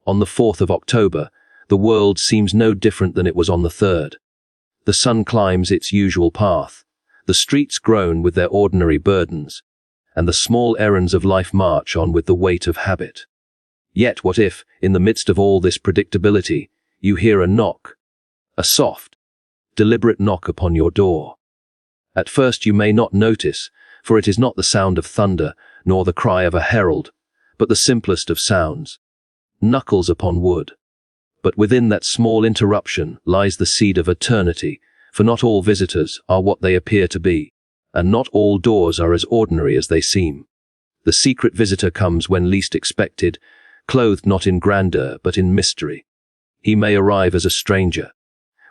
On the 4th of October, the world seems no different than it was on the 3rd. The sun climbs its usual path, the streets groan with their ordinary burdens, and the small errands of life march on with the weight of habit. Yet what if, in the midst of all this predictability, you hear a knock, a soft, deliberate knock upon your door? At first you may not notice, for it is not the sound of thunder, nor the cry of a herald, but the simplest of sounds, knuckles upon wood. But within that small interruption lies the seed of eternity, for not all visitors are what they appear to be, and not all doors are as ordinary as they seem. The secret visitor comes when least expected, clothed not in grandeur but in mystery. He may arrive as a stranger,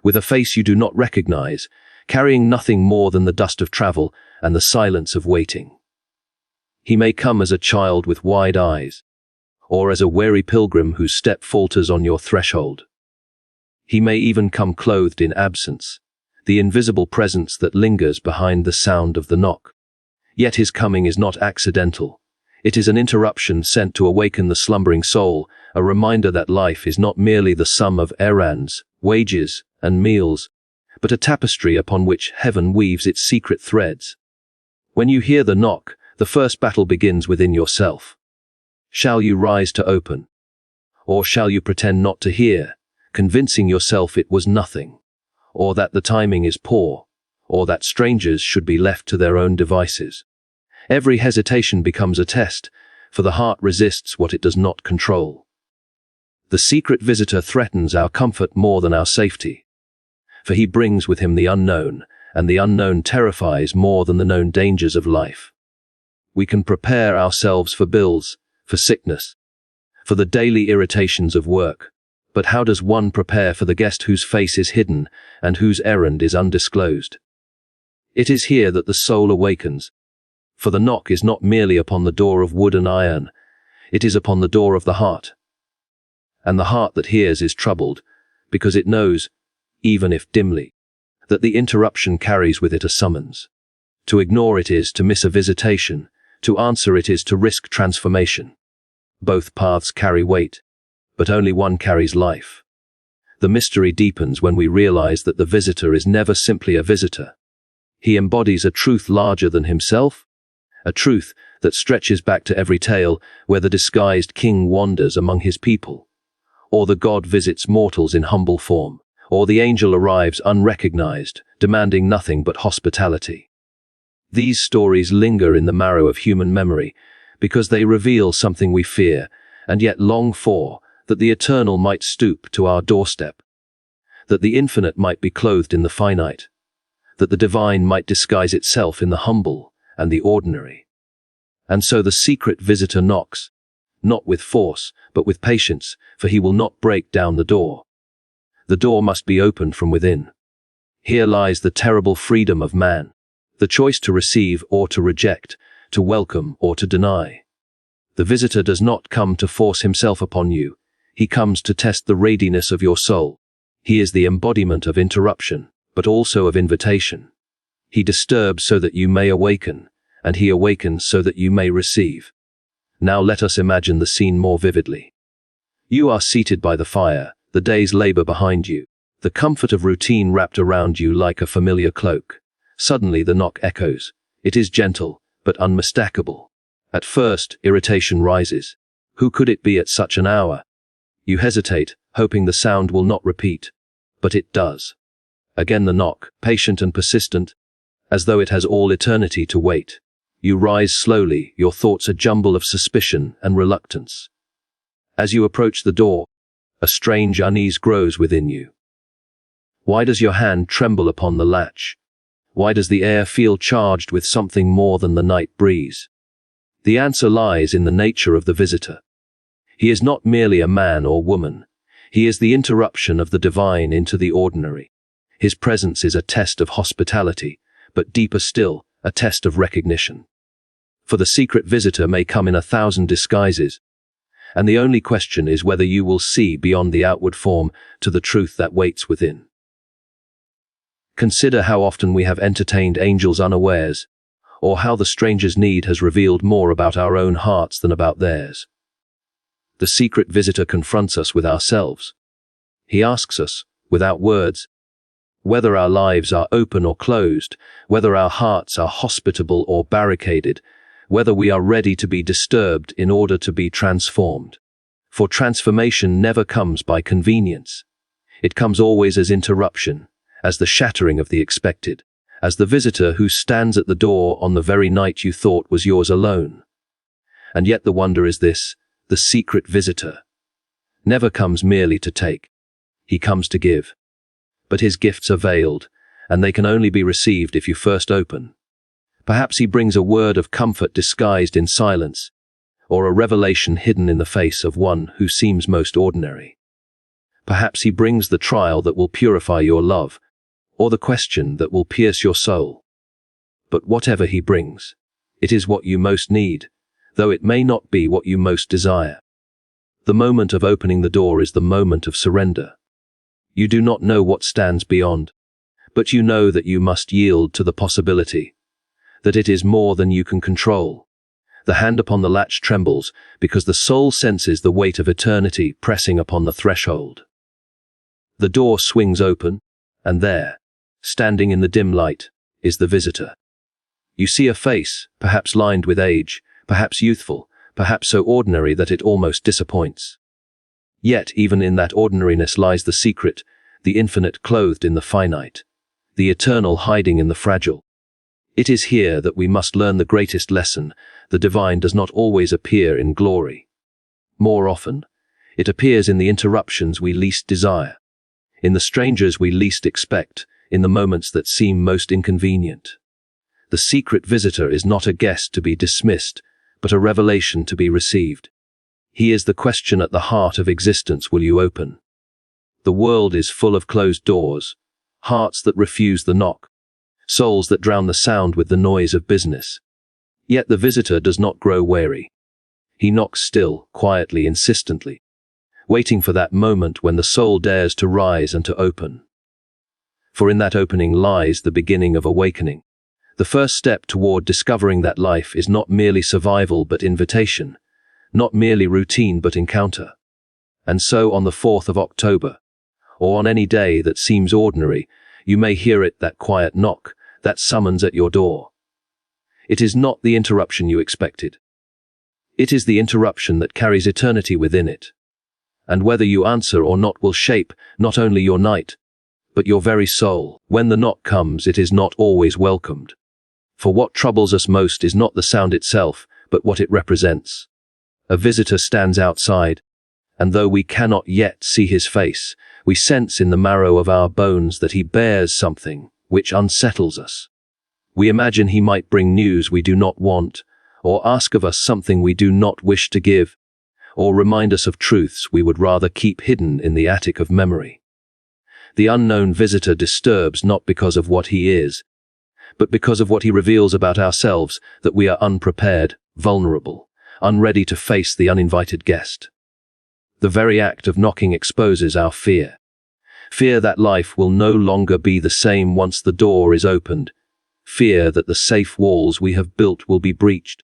with a face you do not recognize, carrying nothing more than the dust of travel and the silence of waiting. He may come as a child with wide eyes, or as a weary pilgrim whose step falters on your threshold. He may even come clothed in absence, the invisible presence that lingers behind the sound of the knock. Yet his coming is not accidental. It is an interruption sent to awaken the slumbering soul, a reminder that life is not merely the sum of errands, wages, and meals, but a tapestry upon which heaven weaves its secret threads. When you hear the knock, the first battle begins within yourself. Shall you rise to open? Or shall you pretend not to hear, convincing yourself it was nothing, or that the timing is poor, or that strangers should be left to their own devices? Every hesitation becomes a test, for the heart resists what it does not control. The secret visitor threatens our comfort more than our safety, for he brings with him the unknown, and the unknown terrifies more than the known dangers of life. We can prepare ourselves for bills, for sickness, for the daily irritations of work, but how does one prepare for the guest whose face is hidden and whose errand is undisclosed? It is here that the soul awakens, for the knock is not merely upon the door of wood and iron, it is upon the door of the heart. And the heart that hears is troubled, because it knows, even if dimly, that the interruption carries with it a summons. To ignore it is to miss a visitation, to answer it is to risk transformation. Both paths carry weight, but only one carries life. The mystery deepens when we realize that the visitor is never simply a visitor. He embodies a truth larger than himself, a truth that stretches back to every tale where the disguised king wanders among his people, or the god visits mortals in humble form, or the angel arrives unrecognized, demanding nothing but hospitality. These stories linger in the marrow of human memory because they reveal something we fear and yet long for, that the eternal might stoop to our doorstep, that the infinite might be clothed in the finite, that the divine might disguise itself in the humble and the ordinary. And so the secret visitor knocks, not with force, but with patience, for he will not break down the door. The door must be opened from within. Here lies the terrible freedom of man, the choice to receive or to reject, to welcome or to deny. The visitor does not come to force himself upon you. He comes to test the readiness of your soul. He is the embodiment of interruption, but also of invitation. He disturbs so that you may awaken, and he awakens so that you may receive. Now let us imagine the scene more vividly. You are seated by the fire, the day's labor behind you, the comfort of routine wrapped around you like a familiar cloak. Suddenly the knock echoes. It is gentle, but unmistakable. At first, irritation rises. Who could it be at such an hour? You hesitate, hoping the sound will not repeat. But it does. Again the knock, patient and persistent, as though it has all eternity to wait. You rise slowly, your thoughts a jumble of suspicion and reluctance. As you approach the door, a strange unease grows within you. Why does your hand tremble upon the latch? Why does the air feel charged with something more than the night breeze? The answer lies in the nature of the visitor. He is not merely a man or woman. He is the interruption of the divine into the ordinary. His presence is a test of hospitality, but deeper still, a test of recognition. For the secret visitor may come in 1,000 disguises, and the only question is whether you will see beyond the outward form to the truth that waits within. Consider how often we have entertained angels unawares, or how the stranger's need has revealed more about our own hearts than about theirs. The secret visitor confronts us with ourselves. He asks us, without words, whether our lives are open or closed, whether our hearts are hospitable or barricaded, whether we are ready to be disturbed in order to be transformed. For transformation never comes by convenience. It comes always as interruption, as the shattering of the expected, as the visitor who stands at the door on the very night you thought was yours alone. And yet the wonder is this: the secret visitor never comes merely to take. He comes to give. But his gifts are veiled, and they can only be received if you first open. Perhaps he brings a word of comfort disguised in silence, or a revelation hidden in the face of one who seems most ordinary. Perhaps he brings the trial that will purify your love, or the question that will pierce your soul. But whatever he brings, it is what you most need, though it may not be what you most desire. The moment of opening the door is the moment of surrender. You do not know what stands beyond, but you know that you must yield to the possibility, that it is more than you can control. The hand upon the latch trembles because the soul senses the weight of eternity pressing upon the threshold. The door swings open, and there, standing in the dim light, is the visitor. You see a face, perhaps lined with age, perhaps youthful, perhaps so ordinary that it almost disappoints. Yet even in that ordinariness lies the secret, the infinite clothed in the finite, the eternal hiding in the fragile. It is here that we must learn the greatest lesson: the divine does not always appear in glory. More often, it appears in the interruptions we least desire, in the strangers we least expect, in the moments that seem most inconvenient. The secret visitor is not a guest to be dismissed, but a revelation to be received. He is the question at the heart of existence: will you open? The world is full of closed doors, hearts that refuse the knock, souls that drown the sound with the noise of business. Yet the visitor does not grow weary. He knocks still, quietly, insistently, waiting for that moment when the soul dares to rise and to open. For in that opening lies the beginning of awakening. The first step toward discovering that life is not merely survival but invitation, not merely routine but encounter. And so on the 4th of October, or on any day that seems ordinary, you may hear it, that quiet knock, that summons at your door. It is not the interruption you expected. It is the interruption that carries eternity within it. And whether you answer or not will shape not only your night, but your very soul. When the knock comes, it is not always welcomed. For what troubles us most is not the sound itself, but what it represents. A visitor stands outside, and though we cannot yet see his face, we sense in the marrow of our bones that he bears something which unsettles us. We imagine he might bring news we do not want, or ask of us something we do not wish to give, or remind us of truths we would rather keep hidden in the attic of memory. The unknown visitor disturbs not because of what he is, but because of what he reveals about ourselves, that we are unprepared, vulnerable, unready to face the uninvited guest. The very act of knocking exposes our fear. Fear that life will no longer be the same once the door is opened. Fear that the safe walls we have built will be breached.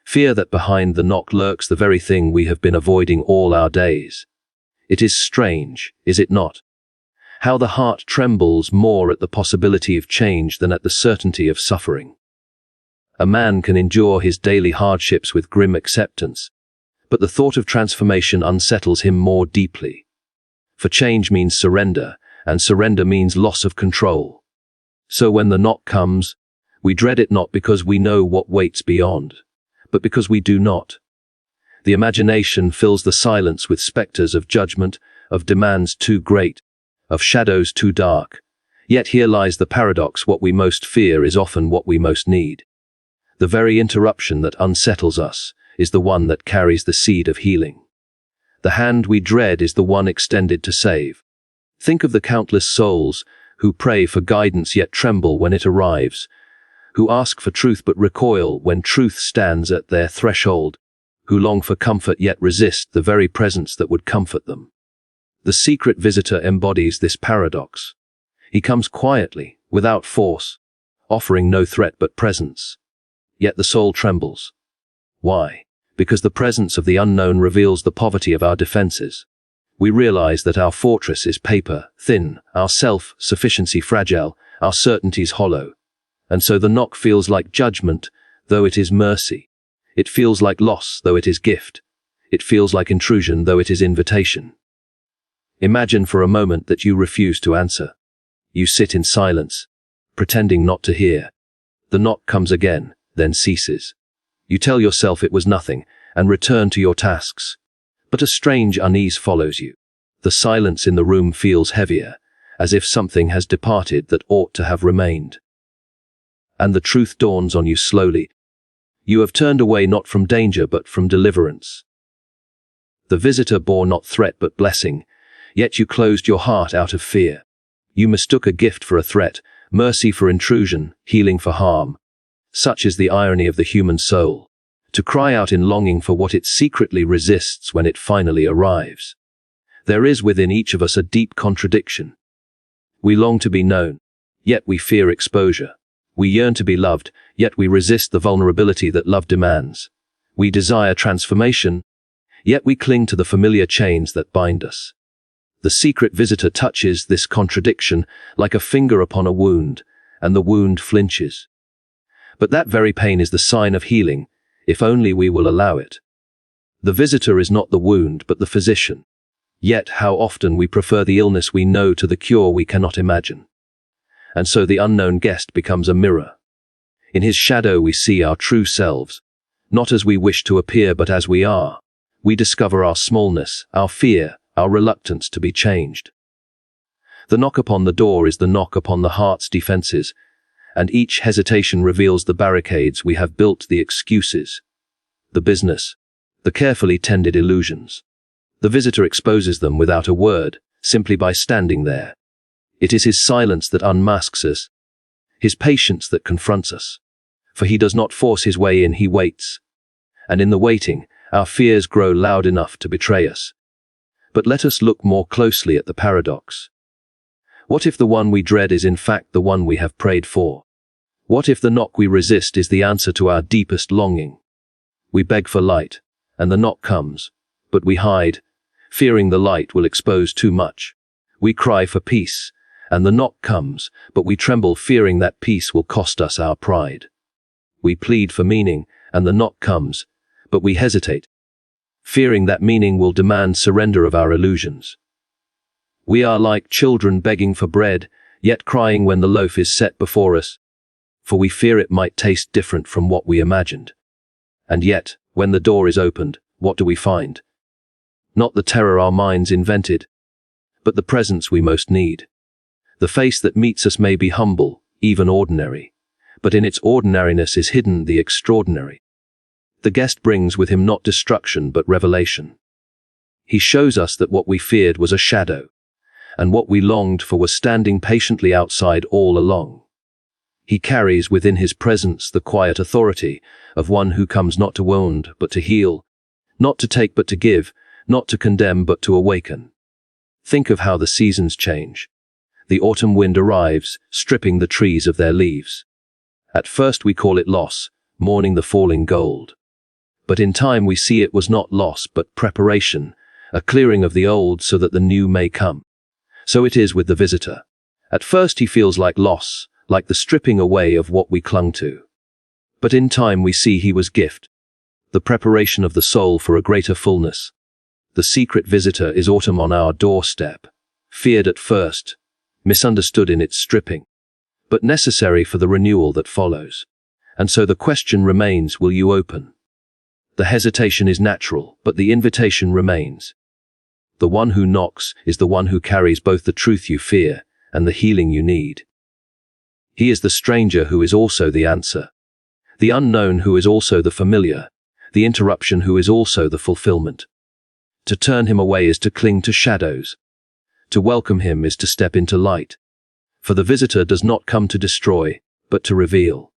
Fear that behind the knock lurks the very thing we have been avoiding all our days. It is strange, is it not? How the heart trembles more at the possibility of change than at the certainty of suffering. A man can endure his daily hardships with grim acceptance, but the thought of transformation unsettles him more deeply. For change means surrender, and surrender means loss of control. So when the knock comes, we dread it not because we know what waits beyond, but because we do not. The imagination fills the silence with specters of judgment, of demands too great, of shadows too dark. Yet here lies the paradox: what we most fear is often what we most need. The very interruption that unsettles us is the one that carries the seed of healing. The hand we dread is the one extended to save. Think of the countless souls who pray for guidance yet tremble when it arrives, who ask for truth but recoil when truth stands at their threshold, who long for comfort yet resist the very presence that would comfort them. The secret visitor embodies this paradox. He comes quietly, without force, offering no threat but presence. Yet the soul trembles. Why? because the presence of the unknown reveals the poverty of our defenses. We realize that our fortress is paper, thin, our self-sufficiency fragile, our certainties hollow. And so the knock feels like judgment, though it is mercy. It feels like loss, though it is gift. It feels like intrusion, though it is invitation. Imagine for a moment that you refuse to answer. You sit in silence, pretending not to hear. The knock comes again, then ceases. You tell yourself it was nothing, and return to your tasks. But a strange unease follows you. The silence in the room feels heavier, as if something has departed that ought to have remained. And the truth dawns on you slowly. You have turned away not from danger but from deliverance. The visitor bore not threat but blessing, yet you closed your heart out of fear. You mistook a gift for a threat, mercy for intrusion, healing for harm. Such is the irony of the human soul, to cry out in longing for what it secretly resists when it finally arrives. There is within each of us a deep contradiction. We long to be known, yet we fear exposure. We yearn to be loved, yet we resist the vulnerability that love demands. We desire transformation, yet we cling to the familiar chains that bind us. The secret visitor touches this contradiction like a finger upon a wound, and the wound flinches. But that very pain is the sign of healing, if only we will allow it. The visitor is not the wound, but the physician. Yet how often we prefer the illness we know to the cure we cannot imagine. And so the unknown guest becomes a mirror. In his shadow we see our true selves, not as we wish to appear but as we are. We discover our smallness, our fear, our reluctance to be changed. The knock upon the door is the knock upon the heart's defenses, and each hesitation reveals the barricades we have built, the excuses, the business, the carefully tended illusions. The visitor exposes them without a word, simply by standing there. It is his silence that unmasks us, his patience that confronts us. For he does not force his way in, he waits. And in the waiting, our fears grow loud enough to betray us. But let us look more closely at the paradox. What if the one we dread is in fact the one we have prayed for? What if the knock we resist is the answer to our deepest longing? We beg for light, and the knock comes, but we hide, fearing the light will expose too much. We cry for peace, and the knock comes, but we tremble, fearing that peace will cost us our pride. We plead for meaning, and the knock comes, but we hesitate, fearing that meaning will demand surrender of our illusions. We are like children begging for bread, yet crying when the loaf is set before us, for we fear it might taste different from what we imagined. And yet, when the door is opened, what do we find? Not the terror our minds invented, but the presence we most need. The face that meets us may be humble, even ordinary, but in its ordinariness is hidden the extraordinary. The guest brings with him not destruction but revelation. He shows us that what we feared was a shadow, and what we longed for was standing patiently outside all along. He carries within his presence the quiet authority of one who comes not to wound but to heal, not to take but to give, not to condemn but to awaken. Think of how the seasons change. The autumn wind arrives, stripping the trees of their leaves. At first we call it loss, mourning the falling gold. But in time we see it was not loss but preparation, a clearing of the old so that the new may come. So it is with the visitor. At first he feels like loss, like the stripping away of what we clung to. But in time we see he was gift, the preparation of the soul for a greater fullness. The secret visitor is autumn on our doorstep, feared at first, misunderstood in its stripping, but necessary for the renewal that follows. And so the question remains, will you open? The hesitation is natural, but the invitation remains. The one who knocks is the one who carries both the truth you fear and the healing you need. He is the stranger who is also the answer, the unknown who is also the familiar, the interruption who is also the fulfillment. To turn him away is to cling to shadows. To welcome him is to step into light. For the visitor does not come to destroy, but to reveal.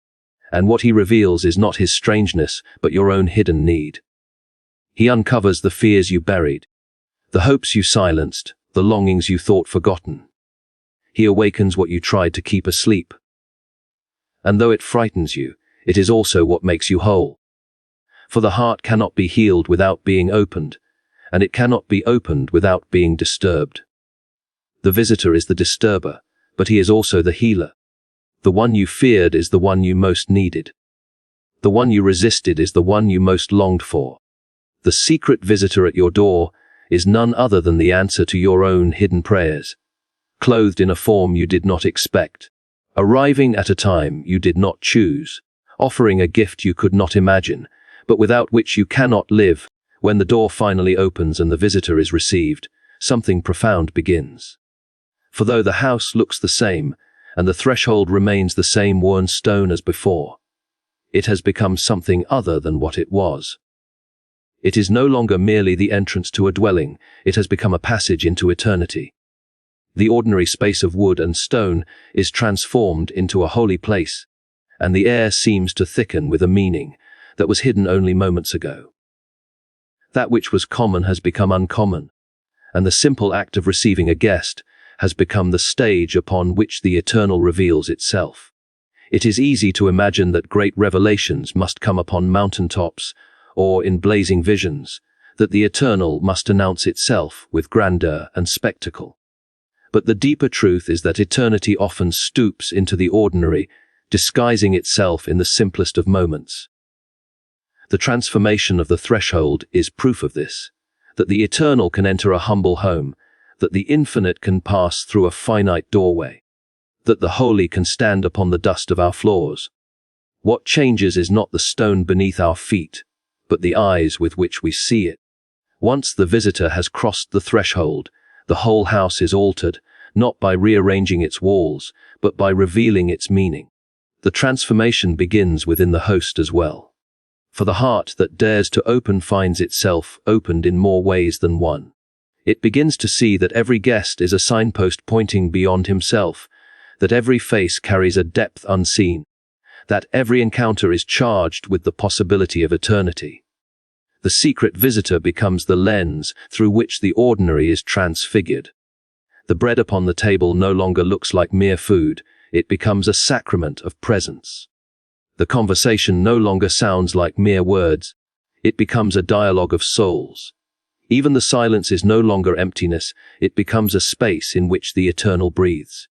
And what he reveals is not his strangeness, but your own hidden need. He uncovers the fears you buried, the hopes you silenced, the longings you thought forgotten. He awakens what you tried to keep asleep. And though it frightens you, it is also what makes you whole. For the heart cannot be healed without being opened, and it cannot be opened without being disturbed. The visitor is the disturber, but he is also the healer. The one you feared is the one you most needed. The one you resisted is the one you most longed for. The secret visitor at your door is none other than the answer to your own hidden prayers, clothed in a form you did not expect, arriving at a time you did not choose, offering a gift you could not imagine, but without which you cannot live. When the door finally opens and the visitor is received, something profound begins. For though the house looks the same, and the threshold remains the same worn stone as before, it has become something other than what it was. It is no longer merely the entrance to a dwelling, it has become a passage into eternity. The ordinary space of wood and stone is transformed into a holy place, and the air seems to thicken with a meaning that was hidden only moments ago. That which was common has become uncommon, and the simple act of receiving a guest has become the stage upon which the eternal reveals itself. It is easy to imagine that great revelations must come upon mountaintops or in blazing visions, that the eternal must announce itself with grandeur and spectacle. But the deeper truth is that eternity often stoops into the ordinary, disguising itself in the simplest of moments. The transformation of the threshold is proof of this, that the eternal can enter a humble home, that the infinite can pass through a finite doorway, that the holy can stand upon the dust of our floors. What changes is not the stone beneath our feet, but the eyes with which we see it. Once the visitor has crossed the threshold, the whole house is altered, not by rearranging its walls, but by revealing its meaning. The transformation begins within the host as well. For the heart that dares to open finds itself opened in more ways than one. It begins to see that every guest is a signpost pointing beyond himself, that every face carries a depth unseen, that every encounter is charged with the possibility of eternity. The secret visitor becomes the lens through which the ordinary is transfigured. The bread upon the table no longer looks like mere food, it becomes a sacrament of presence. The conversation no longer sounds like mere words, it becomes a dialogue of souls. Even the silence is no longer emptiness, it becomes a space in which the eternal breathes.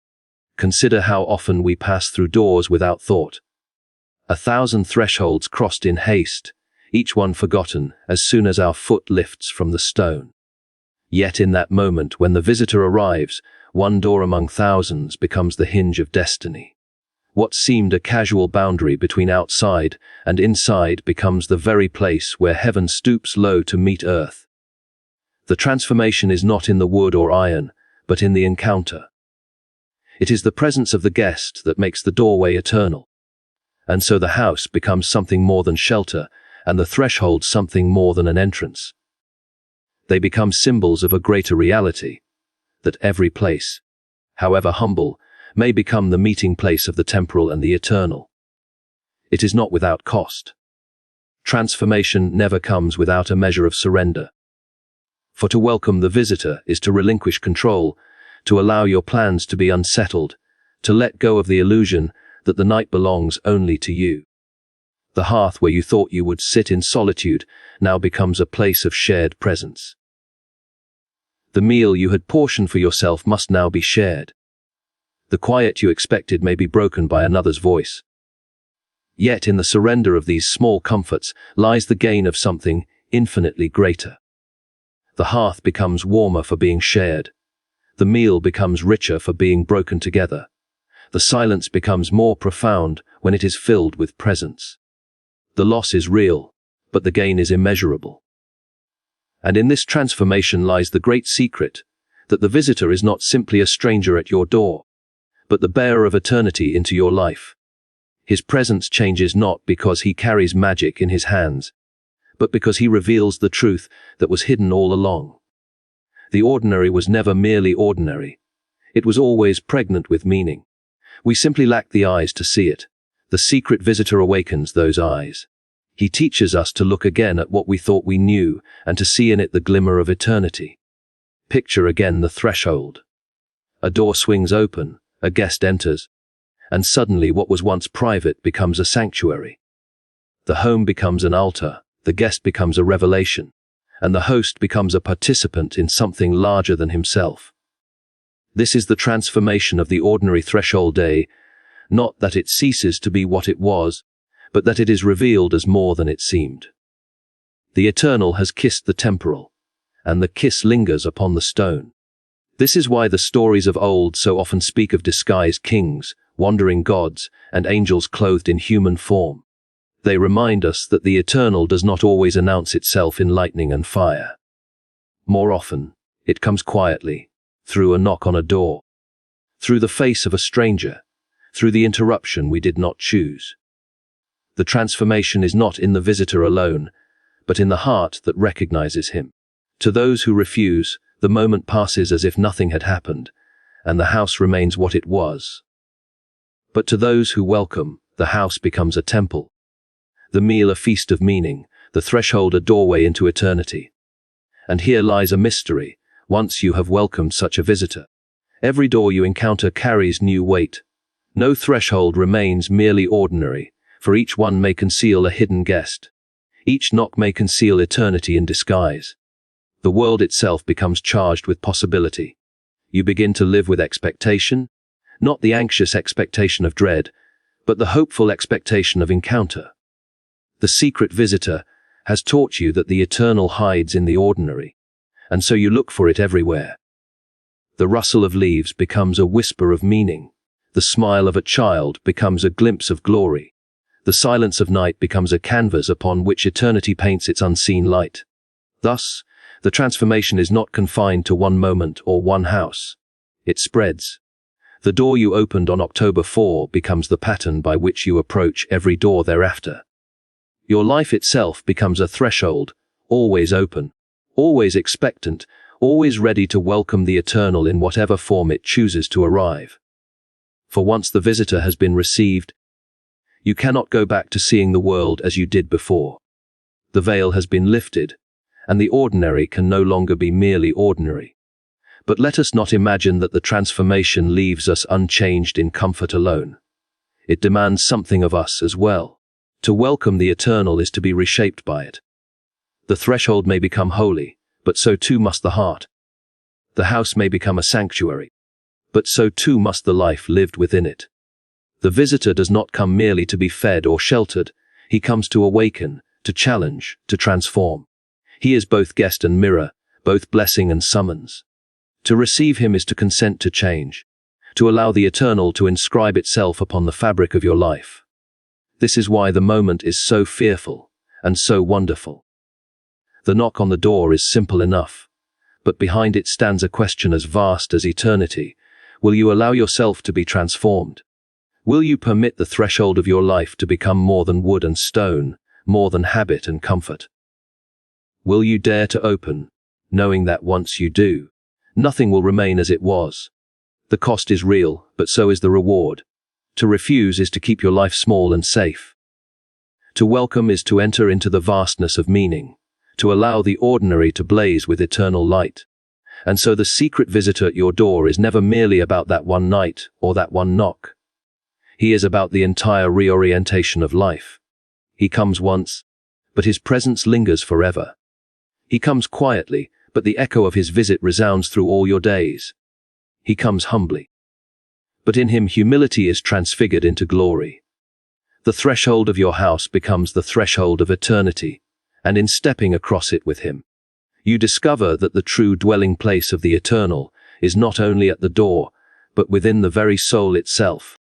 Consider how often we pass through doors without thought. 1,000 thresholds crossed in haste, each one forgotten as soon as our foot lifts from the stone. Yet in that moment when the visitor arrives, one door among thousands becomes the hinge of destiny. What seemed a casual boundary between outside and inside becomes the very place where heaven stoops low to meet earth. The transformation is not in the wood or iron, but in the encounter. It is the presence of the guest that makes the doorway eternal. And so the house becomes something more than shelter, and the threshold something more than an entrance. They become symbols of a greater reality, that every place, however humble, may become the meeting place of the temporal and the eternal. It is not without cost. Transformation never comes without a measure of surrender. For to welcome the visitor is to relinquish control, to allow your plans to be unsettled, to let go of the illusion that the night belongs only to you. The hearth where you thought you would sit in solitude now becomes a place of shared presence. The meal you had portioned for yourself must now be shared. The quiet you expected may be broken by another's voice. Yet in the surrender of these small comforts lies the gain of something infinitely greater. The hearth becomes warmer for being shared. The meal becomes richer for being broken together. The silence becomes more profound when it is filled with presence. The loss is real, but the gain is immeasurable. And in this transformation lies the great secret, that the visitor is not simply a stranger at your door, but the bearer of eternity into your life. His presence changes not because he carries magic in his hands, but because he reveals the truth that was hidden all along. The ordinary was never merely ordinary. It was always pregnant with meaning. We simply lacked the eyes to see it. The secret visitor awakens those eyes. He teaches us to look again at what we thought we knew and to see in it the glimmer of eternity. Picture again the threshold. A door swings open, a guest enters, and suddenly what was once private becomes a sanctuary. The home becomes an altar, the guest becomes a revelation, and the host becomes a participant in something larger than himself. This is the transformation of the ordinary threshold day, not that it ceases to be what it was, but that it is revealed as more than it seemed. The eternal has kissed the temporal, and the kiss lingers upon the stone. This is why the stories of old so often speak of disguised kings, wandering gods, and angels clothed in human form. They remind us that the eternal does not always announce itself in lightning and fire. More often, it comes quietly, through a knock on a door, through the face of a stranger, through the interruption we did not choose. The transformation is not in the visitor alone, but in the heart that recognizes him. To those who refuse, the moment passes as if nothing had happened, and the house remains what it was. But to those who welcome, the house becomes a temple, the meal a feast of meaning, the threshold a doorway into eternity. And here lies a mystery. Once you have welcomed such a visitor, every door you encounter carries new weight. No threshold remains merely ordinary, for each one may conceal a hidden guest. Each knock may conceal eternity in disguise. The world itself becomes charged with possibility. You begin to live with expectation, not the anxious expectation of dread, but the hopeful expectation of encounter. The secret visitor has taught you that the eternal hides in the ordinary, and so you look for it everywhere. The rustle of leaves becomes a whisper of meaning. The smile of a child becomes a glimpse of glory. The silence of night becomes a canvas upon which eternity paints its unseen light. Thus, the transformation is not confined to one moment or one house. It spreads. The door you opened on October 4 becomes the pattern by which you approach every door thereafter. Your life itself becomes a threshold, always open, always expectant, always ready to welcome the eternal in whatever form it chooses to arrive. For once the visitor has been received, you cannot go back to seeing the world as you did before. The veil has been lifted, and the ordinary can no longer be merely ordinary. But let us not imagine that the transformation leaves us unchanged in comfort alone. It demands something of us as well. To welcome the eternal is to be reshaped by it. The threshold may become holy, but so too must the heart. The house may become a sanctuary, but so too must the life lived within it. The visitor does not come merely to be fed or sheltered. He comes to awaken, to challenge, to transform. He is both guest and mirror, both blessing and summons. To receive him is to consent to change, to allow the eternal to inscribe itself upon the fabric of your life. This is why the moment is so fearful and so wonderful. The knock on the door is simple enough, but behind it stands a question as vast as eternity. Will you allow yourself to be transformed? Will you permit the threshold of your life to become more than wood and stone, more than habit and comfort? Will you dare to open, knowing that once you do, nothing will remain as it was? The cost is real, but so is the reward. To refuse is to keep your life small and safe. To welcome is to enter into the vastness of meaning, to allow the ordinary to blaze with eternal light. And so the secret visitor at your door is never merely about that one night or that one knock. He is about the entire reorientation of life. He comes once, but his presence lingers forever. He comes quietly, but the echo of his visit resounds through all your days. He comes humbly, but in him humility is transfigured into glory. The threshold of your house becomes the threshold of eternity, and in stepping across it with him, you discover that the true dwelling place of the eternal is not only at the door, but within the very soul itself.